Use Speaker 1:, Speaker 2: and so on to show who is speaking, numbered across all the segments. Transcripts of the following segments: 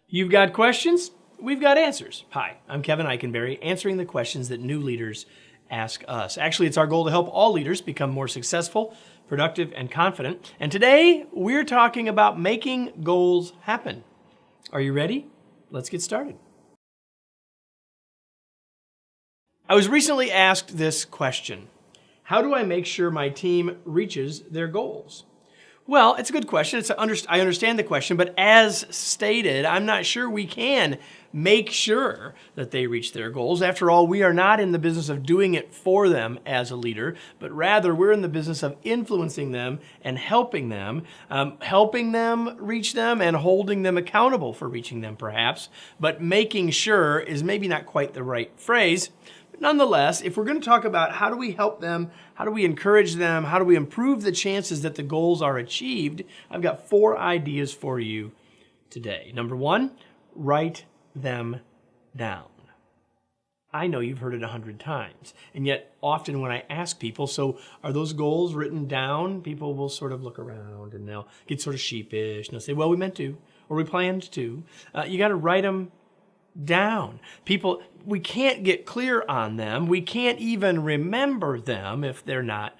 Speaker 1: You've got questions, we've got answers. Hi, I'm Kevin Eikenberry, answering the questions that new leaders ask us. Actually, it's our goal to help all leaders become more successful, productive, and confident. And today, we're talking about making goals happen. Are you ready? Let's get started. I was recently asked this question: how do I make sure my team reaches their goals? Well, it's a good question. I understand the question, but as stated, I'm not sure we can make sure that they reach their goals. After all, we are not in the business of doing it for them as a leader, but rather we're in the business of influencing them and helping them reach them and holding them accountable for reaching them perhaps. But making sure is maybe not quite the right phrase. Nonetheless, if we're going to talk about how do we help them, how do we encourage them, how do we improve the chances that the goals are achieved, I've got 4 ideas for you today. Number 1, write them down. I know you've heard it 100 times, and yet often when I ask people, so are those goals written down? People will sort of look around and they'll get sort of sheepish and they'll say, well, we meant to, or we planned to. You got to write them down. People, we can't get clear on them. We can't even remember them if they're not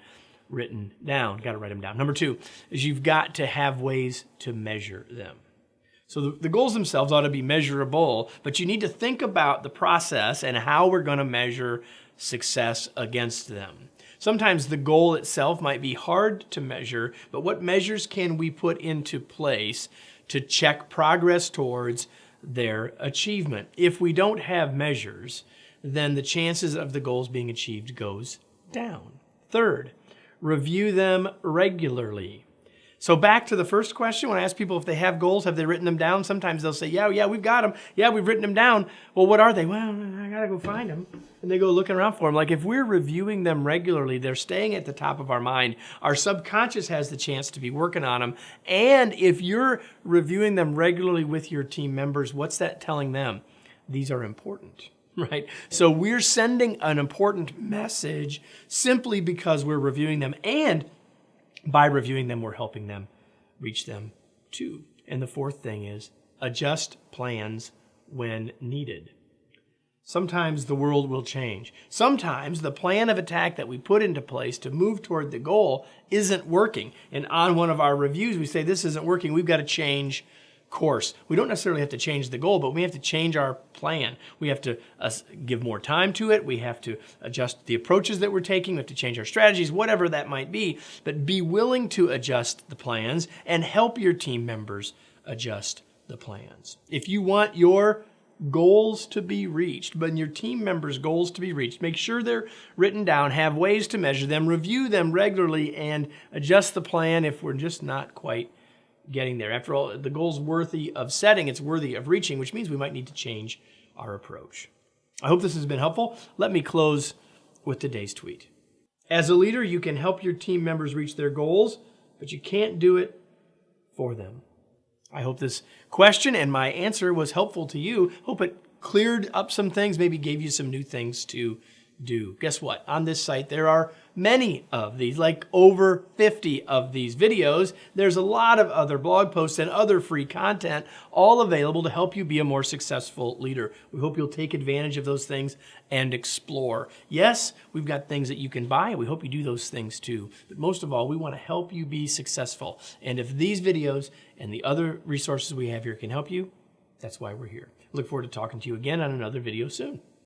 Speaker 1: written down. Got to write them down. Number 2 is you've got to have ways to measure them. So the goals themselves ought to be measurable, but you need to think about the process and how we're going to measure success against them. Sometimes the goal itself might be hard to measure, but what measures can we put into place to check progress towards their achievement? If we don't have measures, then the chances of the goals being achieved goes down. 3rd, review them regularly. So back to the first question, when I ask people if they have goals, have they written them down? Sometimes they'll say, yeah, we've got them. Yeah, we've written them down. Well, what are they? Well, I got to go find them. And they go looking around for them. Like if we're reviewing them regularly, they're staying at the top of our mind. Our subconscious has the chance to be working on them. And if you're reviewing them regularly with your team members, what's that telling them? These are important. Right? So we're sending an important message simply because we're reviewing them, and by reviewing them, we're helping them reach them too. And the 4th thing is adjust plans when needed. Sometimes the world will change. Sometimes the plan of attack that we put into place to move toward the goal isn't working. And on one of our reviews, we say, this isn't working. We've got to change course. We don't necessarily have to change the goal, but we have to change our plan. We have to give more time to it. We have to adjust the approaches that we're taking. We have to change our strategies, whatever that might be. But be willing to adjust the plans and help your team members adjust the plans. If you want your goals to be reached, but your team members' goals to be reached, make sure they're written down, have ways to measure them, review them regularly, and adjust the plan if we're just not quite getting there. After all, the goal's worthy of setting, it's worthy of reaching, which means we might need to change our approach. I hope this has been helpful. Let me close with today's tweet. As a leader, you can help your team members reach their goals, but you can't do it for them. I hope this question and my answer was helpful to you. Hope it cleared up some things, maybe gave you some new things to do. Guess what? On this site, there are many of these, like over 50 of these videos. There's a lot of other blog posts and other free content, all available to help you be a more successful leader. We hope you'll take advantage of those things and explore. Yes, we've got things that you can buy, and we hope you do those things too. But most of all, we want to help you be successful. And if these videos and the other resources we have here can help you, that's why we're here. Look forward to talking to you again on another video soon.